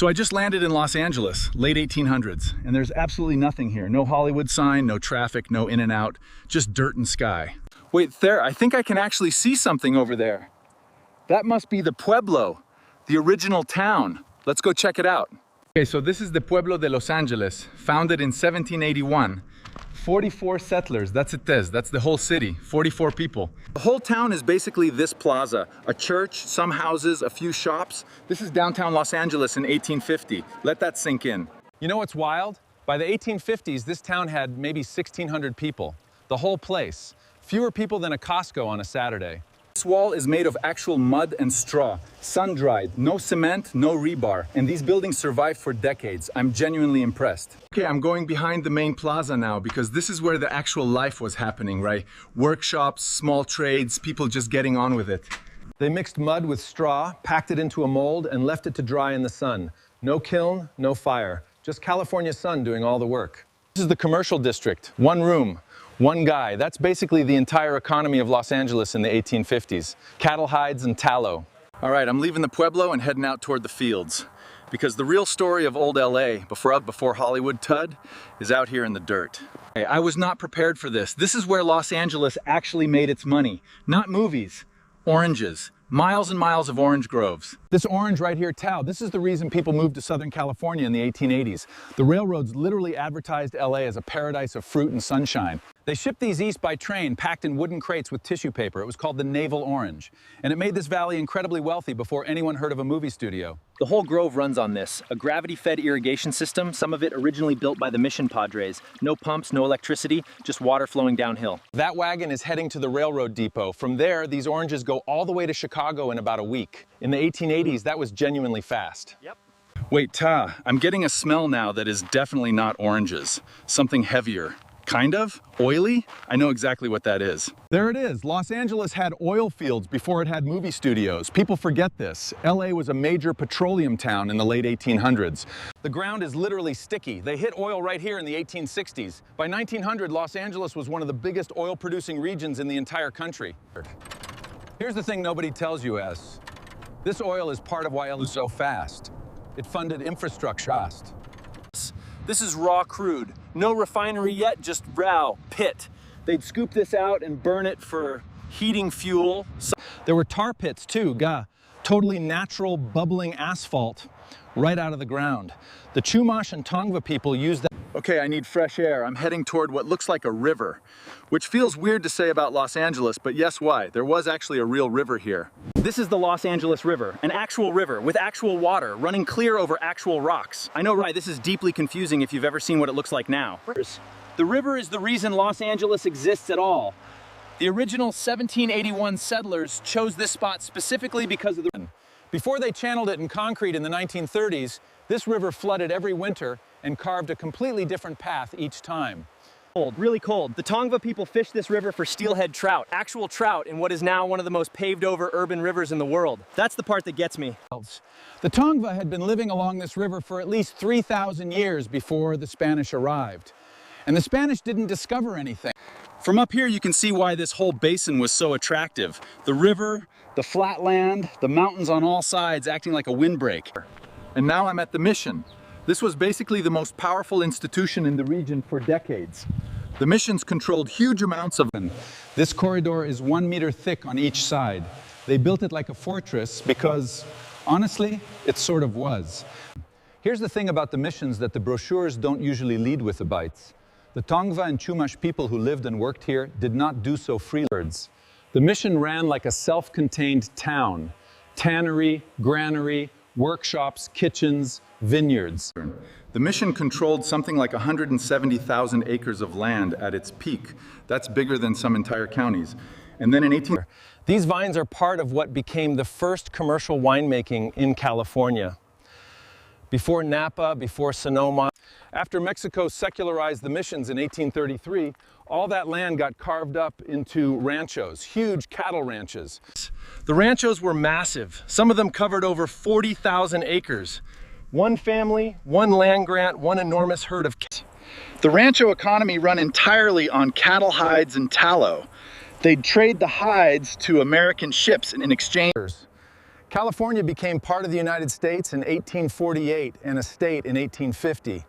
So I just landed in Los Angeles, late 1800s, and there's absolutely nothing here. No Hollywood sign, no traffic, no in and out, just dirt and sky. Wait, there, I think I can actually see something over there. That must be the pueblo, the original town. Let's go check it out. Okay, so this is the Pueblo de Los Angeles, founded in 1781. 44 settlers, that's the whole city, 44 people. The whole town is basically this plaza, a church, some houses, a few shops. This is downtown Los Angeles in 1850. Let that sink in. You know what's wild? By the 1850s, this town had maybe 1,600 people. The whole place. Fewer people than a Costco on a Saturday. This wall is made of actual mud and straw, sun-dried, no cement, no rebar, and these buildings survived for decades. I'm genuinely impressed. Okay, I'm going behind the main plaza now because this is where the actual life was happening, right? Workshops, small trades, people just getting on with it. They mixed mud with straw, packed it into a mold, and left it to dry in the sun. No kiln, no fire, just California sun doing all the work. This is the commercial district, one room. One guy. That's basically the entire economy of Los Angeles in the 1850s. Cattle hides and tallow. All right, I'm leaving the Pueblo and heading out toward the fields. Because the real story of old LA, before Hollywood Tud, is out here in the dirt. Hey, I was not prepared for this. This is where Los Angeles actually made its money. Not movies, oranges. Miles and miles of orange groves. This orange right here, Tao, this is the reason people moved to Southern California in the 1880s. The railroads literally advertised LA as a paradise of fruit and sunshine. They shipped these east by train, packed in wooden crates with tissue paper. It was called the navel orange. And it made this valley incredibly wealthy before anyone heard of a movie studio. The whole grove runs on this, a gravity-fed irrigation system, some of it originally built by the mission padres. No pumps, no electricity, just water flowing downhill. That wagon is heading to the railroad depot. From there, these oranges go all the way to Chicago in about a week. In the 1880s, that was genuinely fast. Yep. Wait, Ta, I'm getting a smell now that is definitely not oranges. Something heavier. Kind of? Oily? I know exactly what that is. There it is. Los Angeles had oil fields before it had movie studios. People forget this. LA was a major petroleum town in the late 1800s. The ground is literally sticky. They hit oil right here in the 1860s. By 1900, Los Angeles was one of the biggest oil-producing regions in the entire country. Here's the thing nobody tells you, S. This oil is part of why LA is so fast. It funded infrastructure. This is raw crude. No refinery yet, just raw pit. They'd scoop this out and burn it for heating fuel. There were tar pits too, totally natural bubbling asphalt right out of the ground. The Chumash and Tongva people used that. Okay, I need fresh air. I'm heading toward what looks like a river, which feels weird to say about Los Angeles, but yes, why? There was actually a real river here. This is the Los Angeles River, an actual river with actual water running clear over actual rocks. I know, right, this is deeply confusing if you've ever seen what it looks like now. The river is the reason Los Angeles exists at all. The original 1781 settlers chose this spot specifically because of the... Before they channeled it in concrete in the 1930s, this river flooded every winter and carved a completely different path each time. Cold, really cold. The Tongva people fished this river for steelhead trout, actual trout in what is now one of the most paved over urban rivers in the world. That's the part that gets me. The Tongva had been living along this river for at least 3,000 years before the Spanish arrived. And the Spanish didn't discover anything. From up here, you can see why this whole basin was so attractive. The river, the flat land, the mountains on all sides acting like a windbreak. And now I'm at the mission. This was basically the most powerful institution in the region for decades. The missions controlled huge amounts of... This corridor is 1 meter thick on each side. They built it like a fortress because, honestly, it sort of was. Here's the thing about the missions that the brochures don't usually lead with the bites. The Tongva and Chumash people who lived and worked here did not do so freely. The mission ran like a self-contained town. Tannery, granary, workshops, kitchens, vineyards. The mission controlled something like 170,000 acres of land at its peak. That's bigger than some entire counties. And then in These vines are part of what became the first commercial winemaking in California. Before Napa, before Sonoma. After Mexico secularized the missions in 1833, all that land got carved up into ranchos, huge cattle ranches. The ranchos were massive. Some of them covered over 40,000 acres. One family, one land grant, one enormous herd of cattle. The rancho economy run entirely on cattle hides and tallow. They'd trade the hides to American ships in exchange. California became part of the United States in 1848 and a state in 1850.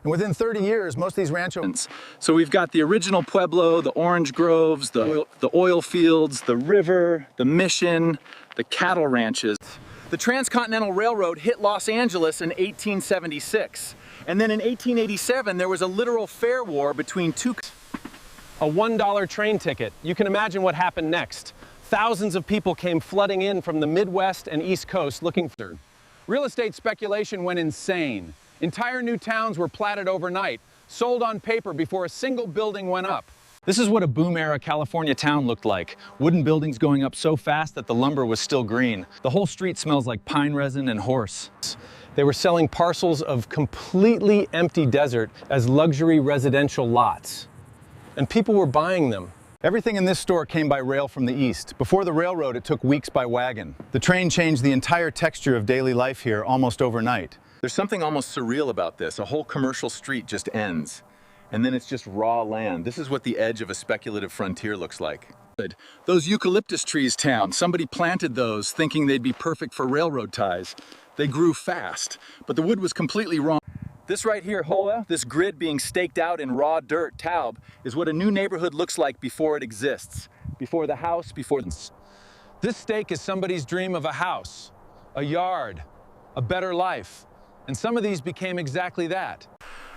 And within 30 years, most of these ranchos... So we've got the original pueblo, the orange groves, the oil fields, the river, the mission, the cattle ranches. The Transcontinental Railroad hit Los Angeles in 1876. And then in 1887, there was a literal fare war between two... A $1 train ticket. You can imagine what happened next. Thousands of people came flooding in from the Midwest and East Coast looking for... Real estate speculation went insane. Entire new towns were platted overnight, sold on paper before a single building went up. This is what a boom-era California town looked like. Wooden buildings going up so fast that the lumber was still green. The whole street smells like pine resin and horse. They were selling parcels of completely empty desert as luxury residential lots. And people were buying them. Everything in this store came by rail from the east. Before the railroad, it took weeks by wagon. The train changed the entire texture of daily life here almost overnight. There's something almost surreal about this. A whole commercial street just ends. And then it's just raw land. This is what the edge of a speculative frontier looks like. Those eucalyptus trees town, somebody planted those thinking they'd be perfect for railroad ties. They grew fast, but the wood was completely wrong. This right here, Hola, this grid being staked out in raw dirt, taub, is what a new neighborhood looks like before it exists. Before the house, before the... This stake is somebody's dream of a house, a yard, a better life. And some of these became exactly that.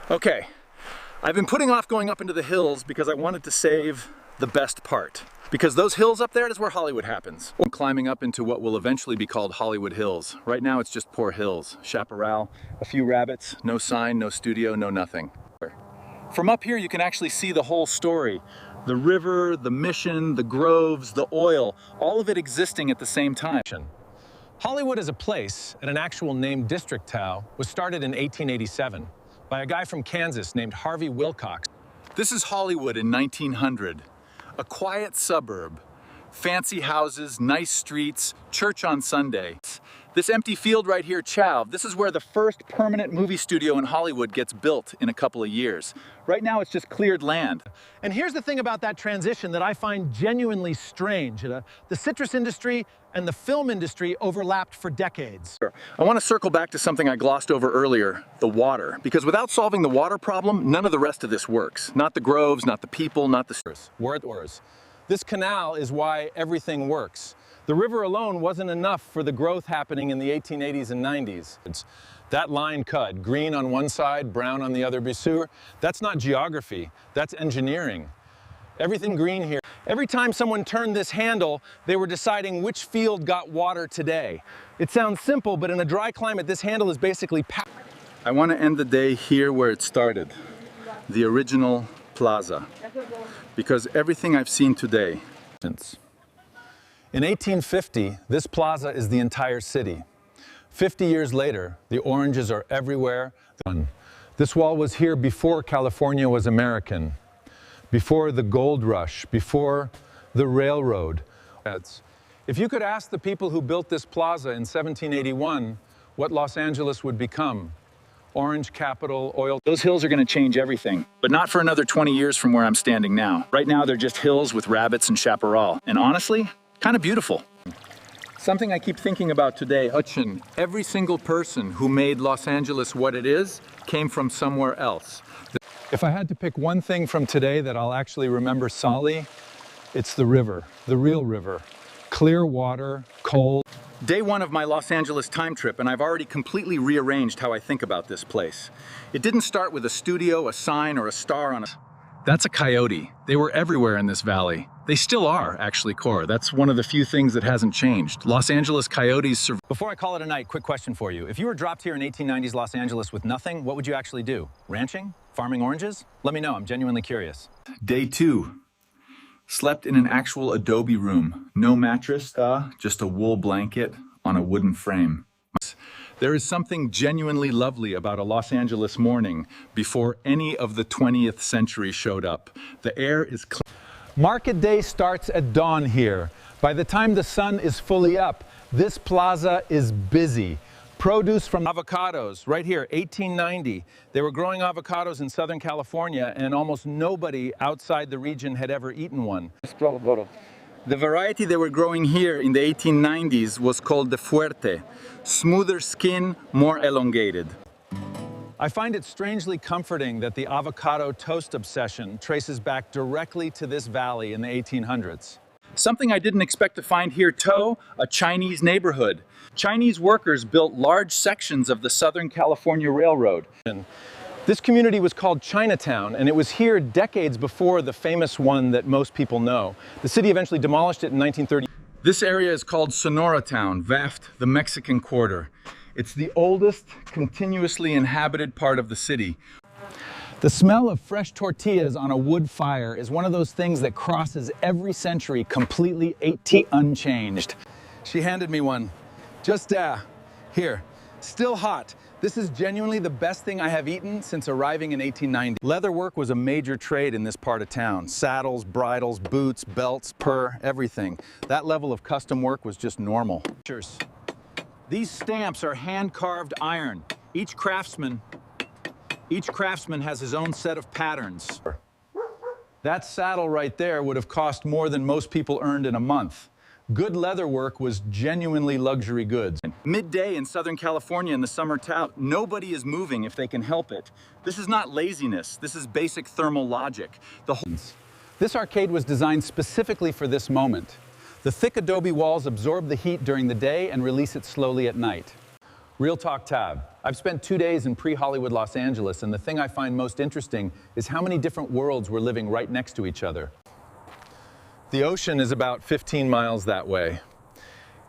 Okay, I've been putting off going up into the hills because I wanted to save the best part. Because those hills up there is where Hollywood happens. I'm climbing up into what will eventually be called Hollywood Hills. Right now it's just poor hills. Chaparral, a few rabbits, no sign, no studio, no nothing. From up here you can actually see the whole story. The river, the mission, the groves, the oil, all of it existing at the same time. Hollywood as a place, and an actual name district town, was started in 1887 by a guy from Kansas named Harvey Wilcox. This is Hollywood in 1900. A quiet suburb, fancy houses, nice streets, church on Sunday. This empty field right here, Chow, this is where the first permanent movie studio in Hollywood gets built in a couple of years. Right now it's just cleared land. And here's the thing about that transition that I find genuinely strange. The citrus industry and the film industry overlapped for decades. I want to circle back to something I glossed over earlier, the water. Because without solving the water problem, none of the rest of this works. Not the groves, not the people, not the... This canal is why everything works. The river alone wasn't enough for the growth happening in the 1880s and 90s. That line cut, green on one side, brown on the other, that's not geography, that's engineering. Everything green here. Every time someone turned this handle, they were deciding which field got water today. It sounds simple, but in a dry climate, this handle is basically packed. I want to end the day here where it started, the original plaza, because everything I've seen today. In 1850, this plaza is the entire city. 50 years later, the oranges are everywhere. This wall was here before California was American, before the gold rush, before the railroad. If you could ask the people who built this plaza in 1781 what Los Angeles would become, orange capital, oil... Those hills are going to change everything, but not for another 20 years from where I'm standing now. Right now, they're just hills with rabbits and chaparral. And honestly, kind of beautiful. Something I keep thinking about today, Hutchin, every single person who made Los Angeles what it is came from somewhere else. If I had to pick one thing from today that I'll actually remember solidly, it's the river, the real river. Clear water, cold. Day one of my Los Angeles time trip, and I've already completely rearranged how I think about this place. It didn't start with a studio, a sign, or a star on a... That's a coyote. They were everywhere in this valley. They still are, actually, Cor. That's one of the few things that hasn't changed. Los Angeles coyotes... Before I call it a night, quick question for you. If you were dropped here in 1890s Los Angeles with nothing, what would you actually do? Ranching? Farming oranges? Let me know, I'm genuinely curious. Day two. Slept in an actual adobe room. No mattress, just a wool blanket on a wooden frame. There is something genuinely lovely about a Los Angeles morning before any of the 20th century showed up. The air is clean. Market day starts at dawn here. By the time the sun is fully up, this plaza is busy. Produce from avocados, right here, 1890. They were growing avocados in Southern California, and almost nobody outside the region had ever eaten one. The variety they were growing here in the 1890s was called the fuerte, smoother skin, more elongated. I find it strangely comforting that the avocado toast obsession traces back directly to this valley in the 1800s. Something I didn't expect to find here too, a Chinese neighborhood. Chinese workers built large sections of the Southern California Railroad. This community was called Chinatown, and it was here decades before the famous one that most people know. The city eventually demolished it in 1930. This area is called Sonora Town, VAFT, the Mexican Quarter. It's the oldest continuously inhabited part of the city. The smell of fresh tortillas on a wood fire is one of those things that crosses every century completely unchanged. She handed me one. Just here, still hot. This is genuinely the best thing I have eaten since arriving in 1890. Leather work was a major trade in this part of town. Saddles, bridles, boots, belts, everything. That level of custom work was just normal. These stamps are hand-carved iron. Each craftsman has his own set of patterns. That saddle right there would have cost more than most people earned in a month. Good leather work was genuinely luxury goods. Midday in Southern California in the summer town, nobody is moving if they can help it. This is not laziness, this is basic thermal logic. This arcade was designed specifically for this moment. The thick adobe walls absorb the heat during the day and release it slowly at night. Real talk tab. I've spent 2 days in pre-Hollywood Los Angeles, and the thing I find most interesting is how many different worlds were living right next to each other. The ocean is about 15 miles that way.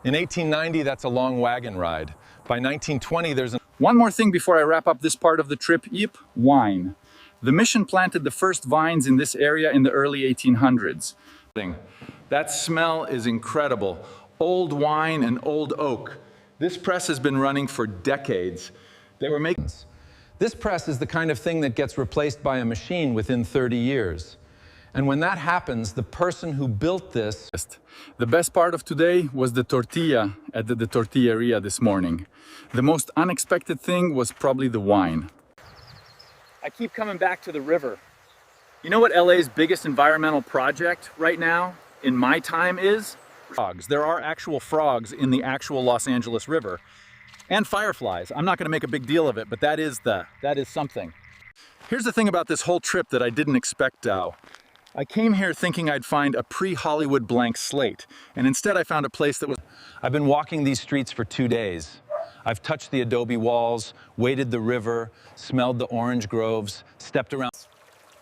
In 1890, that's a long wagon ride. By 1920, there's One more thing before I wrap up this part of the trip, wine. The mission planted the first vines in this area in the early 1800s. That smell is incredible. Old wine and old oak. This press has been running for decades. They were making... This press is the kind of thing that gets replaced by a machine within 30 years. And when that happens, the person who built this... The best part of today was the tortilla at the tortilleria this morning. The most unexpected thing was probably the wine. I keep coming back to the river. You know what LA's biggest environmental project right now, in my time, is? Frogs. There are actual frogs in the actual Los Angeles River. And fireflies. I'm not going to make a big deal of it, but that is something. Here's the thing about this whole trip that I didn't expect, I came here thinking I'd find a pre-Hollywood blank slate, and instead I found a place that was... I've been walking these streets for 2 days. I've touched the adobe walls, waded the river, smelled the orange groves, stepped around...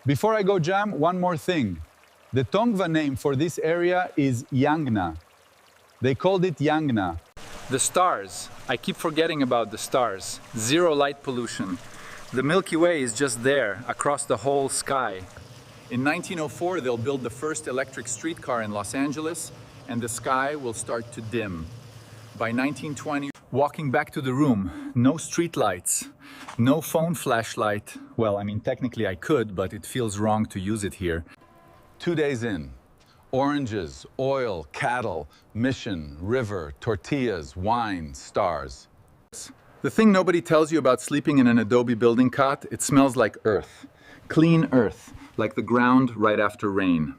Before I go, Jam, one more thing. The Tongva name for this area is Yangna. They called it Yangna. The stars. I keep forgetting about the stars. Zero light pollution. The Milky Way is just there, across the whole sky. In 1904, they'll build the first electric streetcar in Los Angeles, and the sky will start to dim. By 1920, walking back to the room, no street lights, no phone flashlight. Well, I mean, technically I could, but it feels wrong to use it here. 2 days in. Oranges, oil, cattle, mission, river, tortillas, wine, stars. The thing nobody tells you about sleeping in an adobe building cot, it smells like earth. Clean earth, like the ground right after rain.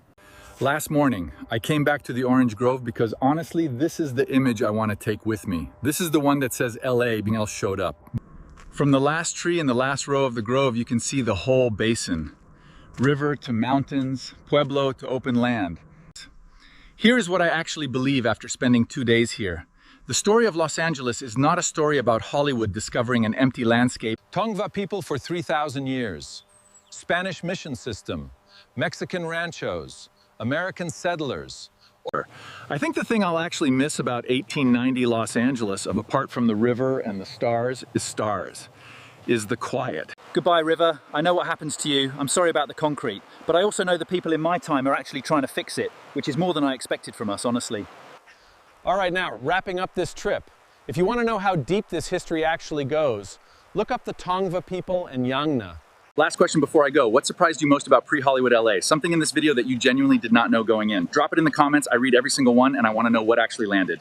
Last morning, I came back to the orange grove because honestly, this is the image I want to take with me. This is the one that says LA, being else showed up. From the last tree in the last row of the grove, you can see the whole basin. River to mountains, pueblo to open land. Here's what I actually believe after spending 2 days here. The story of Los Angeles is not a story about Hollywood discovering an empty landscape. Tongva people for 3,000 years. Spanish mission system. Mexican ranchos. American settlers. I think the thing I'll actually miss about 1890 Los Angeles, apart from the river and the stars, is the quiet. Goodbye, river. I know what happens to you. I'm sorry about the concrete, but I also know the people in my time are actually trying to fix it, which is more than I expected from us, honestly. All right, now, wrapping up this trip. If you want to know how deep this history actually goes, look up the Tongva people and Yangna. Last question before I go. What surprised you most about pre-Hollywood LA? Something in this video that you genuinely did not know going in. Drop it in the comments. I read every single one and I want to know what actually landed.